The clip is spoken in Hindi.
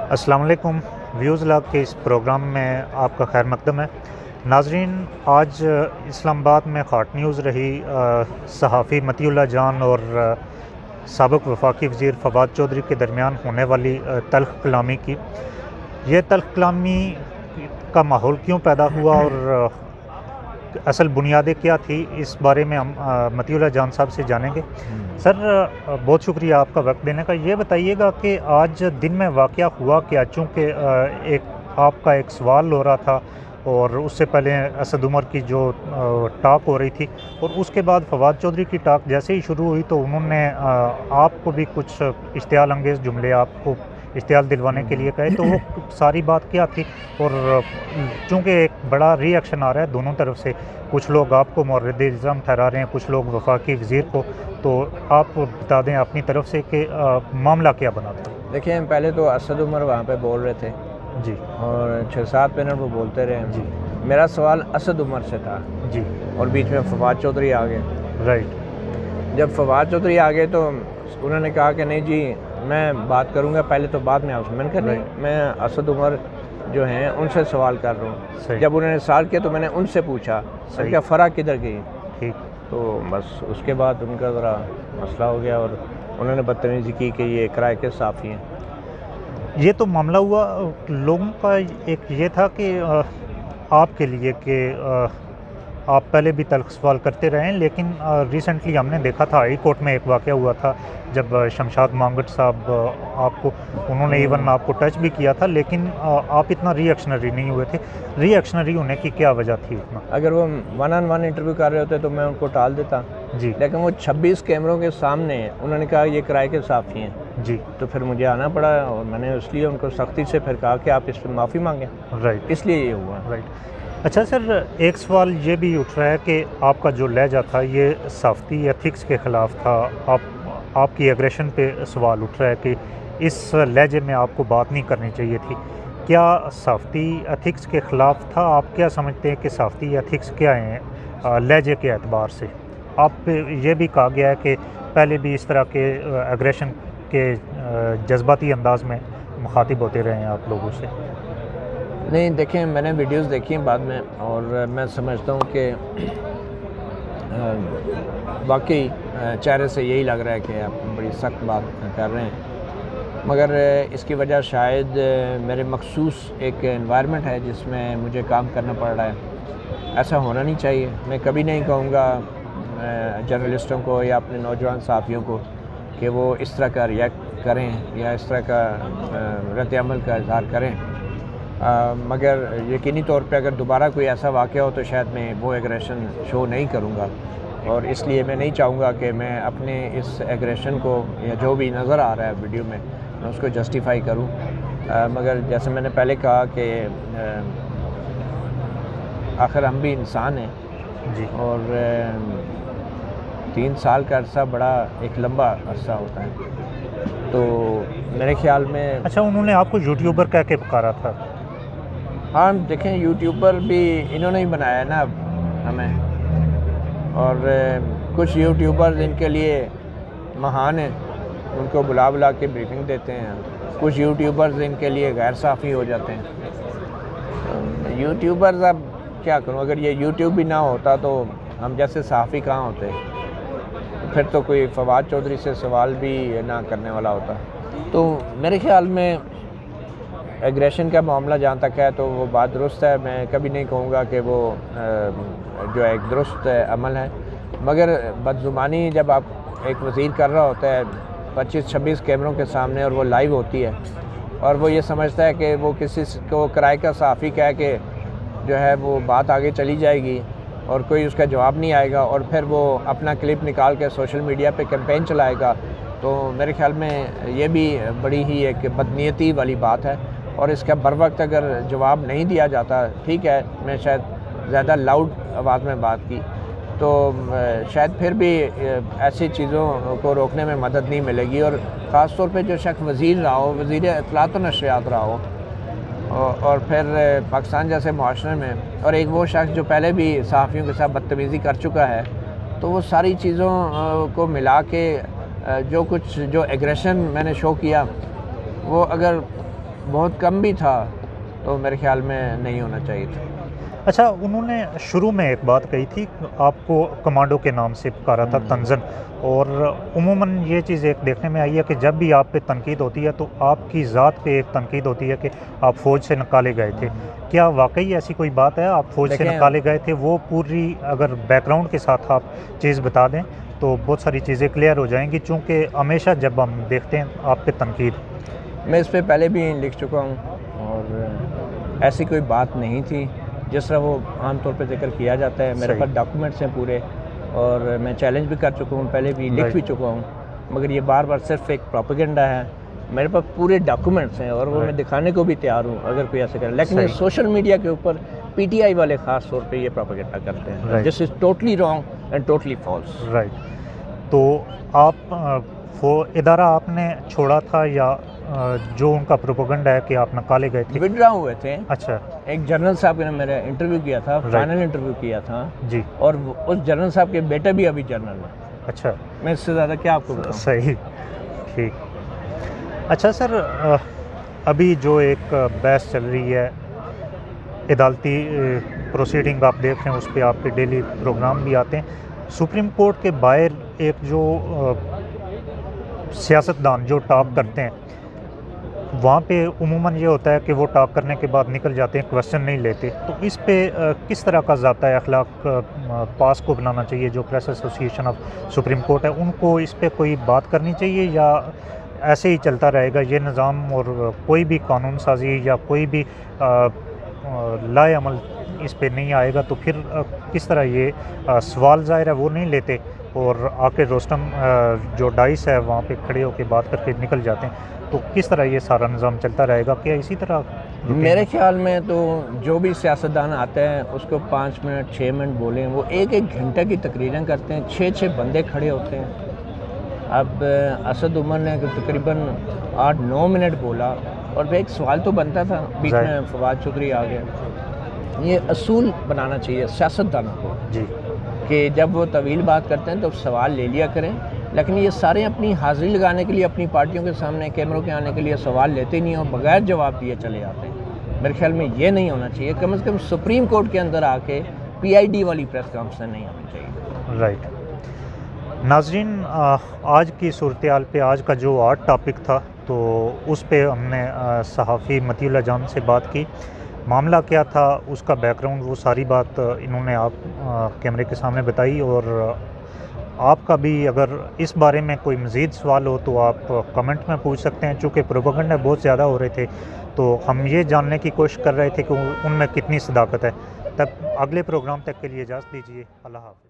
अस्सलाम वालेकुम। व्यूज़ लॉग के इस प्रोग्राम में आपका खैर मकदम है। नाजरीन, आज इस्लामाबाद में हॉट न्यूज़ रही सहाफ़ी मतीउल्लाह जान और साबिक़ वफाकी वज़ीर फवाद चौधरी के दरमियान होने वाली तल्ख़ कलामी की। ये तल्ख़ कलामी का माहौल क्यों पैदा हुआ और असल बुनियादें क्या थी, इस बारे में हम मतीउल्लाह जान साहब से जानेंगे। सर, बहुत शुक्रिया आपका वक्त देने का। ये बताइएगा कि आज दिन में वाक़या हुआ क्या? चूँकि आपका एक सवाल हो रहा था और उससे पहले असद उमर की जो टॉक हो रही थी और उसके बाद फवाद चौधरी की टॉक जैसे ही शुरू हुई तो उन्होंने आपको भी कुछ इश्तियाल अंगेज़ जुमले आपको इश्तियाल दिलवाने के लिए कहे, तो वो सारी बात क्या थी? और चूँकि एक बड़ा रिएक्शन आ रहा है दोनों तरफ से, कुछ लोग आपको मोर्रद इल्ज़ाम ठहरा रहे हैं, कुछ लोग वफाकी वज़ीर को, तो आप बता दें अपनी तरफ से कि मामला क्या बना था? देखिए, पहले तो असद उमर वहाँ पे बोल रहे थे जी और 6-7 मिनट वो बोलते रहे जी मेरा सवाल असद उमर से था जी और बीच में फवाद चौधरी आ गए। राइट। जब फवाद चौधरी आ गए तो उन्होंने कहा कि नहीं जी, मैं बात करूँगा पहले, तो बाद में आपसे। मैंने कहा नहीं, मैं असद उमर जो हैं उनसे सवाल कर रहा हूँ। जब उन्होंने सवाल किया तो मैंने उनसे पूछा, मैंने कहा फ़रा किधर गई? ठीक। तो बस उसके बाद उनका ज़रा मसला हो गया और उन्होंने बदतमीज़ी की कि ये किराए के साफ़ी हैं। ये तो मामला हुआ लोगों का एक ये था कि आपके लिए कि आप पहले भी तल्ख़ सवाल करते रहे हैं, लेकिन रिसेंटली हमने देखा था हाई कोर्ट में एक वाक़या हुआ था जब शमशाद मांगट साहब आपको उन्होंने इवन आपको टच भी किया था, लेकिन आप इतना रिएक्शनरी नहीं हुए थे। रिएक्शनरी होने की क्या वजह थी इतना? अगर वो 1-on-1 इंटरव्यू कर रहे होते तो मैं उनको टाल देता जी। लेकिन वो 26 कैमरों के सामने उन्होंने कहा ये किराए के साफ़ी हैं जी। तो फिर मुझे आना पड़ा और मैंने इसलिए उनको सख्ती से फिर कहा कि आप इस पर माफ़ी मांगें। राइट। इसलिए ये हुआ। राइट। अच्छा सर, एक सवाल ये भी उठ रहा है कि आपका जो लहजा था ये सहाफ़ती एथिक्स के ख़िलाफ़ था। आपकी एग्रेशन पे सवाल उठ रहा है कि इस लहजे में आपको बात नहीं करनी चाहिए थी। क्या सहाफ़ती एथिक्स के ख़िलाफ़ था? आप क्या समझते हैं कि सहाफ़ती एथिक्स क्या हैं लहजे के एतबार से? आप पे ये भी कहा गया है कि पहले भी इस तरह के एग्रेशन के जज्बाती अंदाज में मुखातिब होते रहे हैं आप लोगों से। नहीं, देखें, मैंने वीडियोस देखी हैं बाद में और मैं समझता हूँ कि वाकई चेहरे से यही लग रहा है कि आप बड़ी सख्त बात कर रहे हैं, मगर इसकी वजह शायद मेरे मखसूस एक एनवायरनमेंट है जिसमें मुझे काम करना पड़ रहा है। ऐसा होना नहीं चाहिए। मैं कभी नहीं कहूँगा जर्नलिस्टों को या अपने नौजवान साथियों को कि वो इस तरह का रिएक्ट करें या इस तरह का रद्द-ए-अमल का इज़हार करें, मगर यकीनी तौर पे अगर दोबारा कोई ऐसा वाक़या हो तो शायद मैं वो एग्रेशन शो नहीं करूँगा और इसलिए मैं नहीं चाहूँगा कि मैं अपने इस एग्रेशन को या जो भी नज़र आ रहा है वीडियो में मैं उसको जस्टिफाई करूँ। मगर जैसे मैंने पहले कहा कि आखिर हम भी इंसान हैं जी। और 3 साल का अरसा बड़ा एक लंबा अरसा होता है, तो मेरे ख़्याल में। अच्छा, उन्होंने आपको यूट्यूबर कह के पुकारा था? हाँ, देखें, यूट्यूबर भी इन्होंने ही बनाया है ना हमें, और कुछ यूट्यूबर इनके लिए महान हैं, उनको बुला बुला के ब्रीफिंग देते हैं। कुछ यूट्यूबर्स इनके लिए गैर साफ़ी हो जाते हैं। यूट्यूबर्स, अब क्या करूं, अगर ये यूट्यूब भी ना होता तो हम जैसे साफ़ी कहाँ होते, फिर तो कोई फवाद चौधरी से सवाल भी ना करने वाला होता। तो मेरे ख़्याल में एग्रेशन का मामला जहाँ तक है तो वो बात दुरुस्त है। मैं कभी नहीं कहूँगा कि वो जो है एक दुरुस्त अमल है, मगर बदज़ुबानी जब आप एक वज़ीर कर रहा होता है 25-26 कैमरों के सामने और वो लाइव होती है और वो ये समझता है कि वो किसी को किराए का साफ़ी कह के जो है वो बात आगे चली जाएगी और कोई उसका जवाब नहीं आएगा और फिर वो अपना क्लिप निकाल के सोशल मीडिया पे कैंपेन चलाएगा, तो मेरे ख़्याल में ये भी बड़ी ही एक बदनीयती वाली बात है। और इसका बर वक्त अगर जवाब नहीं दिया जाता, ठीक है, मैं शायद ज़्यादा लाउड आवाज़ में बात की तो शायद फिर भी ऐसी चीज़ों को रोकने में मदद नहीं मिलेगी, और ख़ास तौर पे जो शख्स वज़ीर रहा हो, वज़ीर इत्तलात व नशरियात रहा हो, और फिर पाकिस्तान जैसे मुआशरे में, और एक वो शख्स जो पहले भी सहाफ़ियों के साथ बदतमीज़ी कर चुका है, तो वो सारी चीज़ों को मिला के जो एग्रेशन मैंने शो किया वो अगर बहुत कम भी था तो मेरे ख्याल में नहीं होना चाहिए था। अच्छा, उन्होंने शुरू में एक बात कही थी, आपको कमांडो के नाम से पुकारा था, तंजन, और उमूमन ये चीज़ एक देखने में आई है कि जब भी आप पे तनकीद होती है तो आपकी ज़ात पे एक तनकीद होती है कि आप फ़ौज से निकाले गए थे। क्या वाकई ऐसी कोई बात है, आप फ़ौज से निकाले गए थे? वो पूरी अगर बैकग्राउंड के साथ आप चीज़ बता दें तो बहुत सारी चीज़ें क्लियर हो जाएंगी, चूँकि हमेशा जब हम देखते हैं आप पे तनकीद। मैं इस पर पहले भी लिख चुका हूँ और ऐसी कोई बात नहीं थी जिस तरह वो आमतौर पर जिक्र किया जाता है। मेरे पास डॉक्यूमेंट्स हैं पूरे, और मैं चैलेंज भी कर चुका हूँ, पहले भी लिख भी चुका हूँ, मगर ये बार बार सिर्फ एक प्रोपेगेंडा है। मेरे पास पूरे डॉक्यूमेंट्स हैं और वो मैं दिखाने को भी तैयार हूँ अगर कोई ऐसे करे। लेकिन सोशल मीडिया के ऊपर पीटीआई वाले ख़ास तौर पे ये प्रोपेगेंडा करते हैं, this is totally wrong and totally false. Right. तो आप वो इदारा आपने छोड़ा था या जो उनका प्रोपेगेंडा है कि आप निकाले गए थे? विड्रा हुए थे। अच्छा। एक जनरल साहब ने मेरा इंटरव्यू किया था, फाइनल इंटरव्यू किया था जी, और उस जनरल साहब के बेटे भी अभी जनरल है। अच्छा। मैं इससे ज़्यादा क्या आपको बताऊं? सही, ठीक। अच्छा सर, अभी जो एक बहस चल रही है, अदालती प्रोसीडिंग आप देख रहे हैं, उस पर आपके डेली प्रोग्राम भी आते हैं। सुप्रीम कोर्ट के बाहर एक जो सियासतदान जो टॉक करते हैं, वहाँ पे उमूमन ये होता है कि वो टॉक करने के बाद निकल जाते हैं, क्वेश्चन नहीं लेते। तो इस पे किस तरह का ज़ाब्ता अखलाक पास को बनाना चाहिए, जो press association of supreme court है, उनको इस पे कोई बात करनी चाहिए या ऐसे ही चलता रहेगा ये निज़ाम, और कोई भी कानून साजी या कोई भी लाए अमल इस पे नहीं आएगा तो फिर किस तरह ये सवाल ज़ाहिर है वो नहीं लेते और आके रोस्टम जो डाइस है वहाँ पे खड़े होकर बात करके निकल जाते हैं, तो किस तरह ये सारा निज़ाम चलता रहेगा? क्या इसी तरह? मेरे ख्याल में तो जो भी सियासतदान आते हैं उसको 5 मिनट 6 मिनट बोलें, वो एक घंटे की तकरीरें करते हैं, 6 बंदे खड़े होते हैं। अब असद उमर ने तकरीबन 8-9 मिनट बोला और फिर एक सवाल तो बनता था, बीच में फवाद चौधरी आ गया। ये असूल बनाना चाहिए सियासतदानों को जी, कि जब वो तवील बात करते हैं तो सवाल ले लिया करें, लेकिन ये सारे अपनी हाज़िरी लगाने के लिए, अपनी पार्टियों के सामने कैमरों के आने के लिए सवाल लेते नहीं और बगैर जवाब दिए चले जाते हैं। मेरे ख्याल में ये नहीं होना चाहिए। कम से कम सुप्रीम कोर्ट के अंदर आके पीआईडी वाली प्रेस कॉन्फ्रेंस नहीं होनी चाहिए। राइट। नाज़रीन, आज की सूरत-ए-हाल पे आज का जो आज टॉपिक था तो उस पे हमने सहाफ़ी मतीउल्लाह जान से बात की। मामला क्या था, उसका बैकग्राउंड, वो सारी बात इन्होंने आप कैमरे के सामने बताई। और आपका भी अगर इस बारे में कोई मज़ीद सवाल हो तो आप कमेंट में पूछ सकते हैं। चूँकि प्रोपेगेंडा बहुत ज़्यादा हो रहे थे तो हम ये जानने की कोशिश कर रहे थे कि उनमें कितनी सदाकत है। तब अगले प्रोग्राम तक के लिए इजाज़त दीजिए। अल्लाह हाफ़िज़।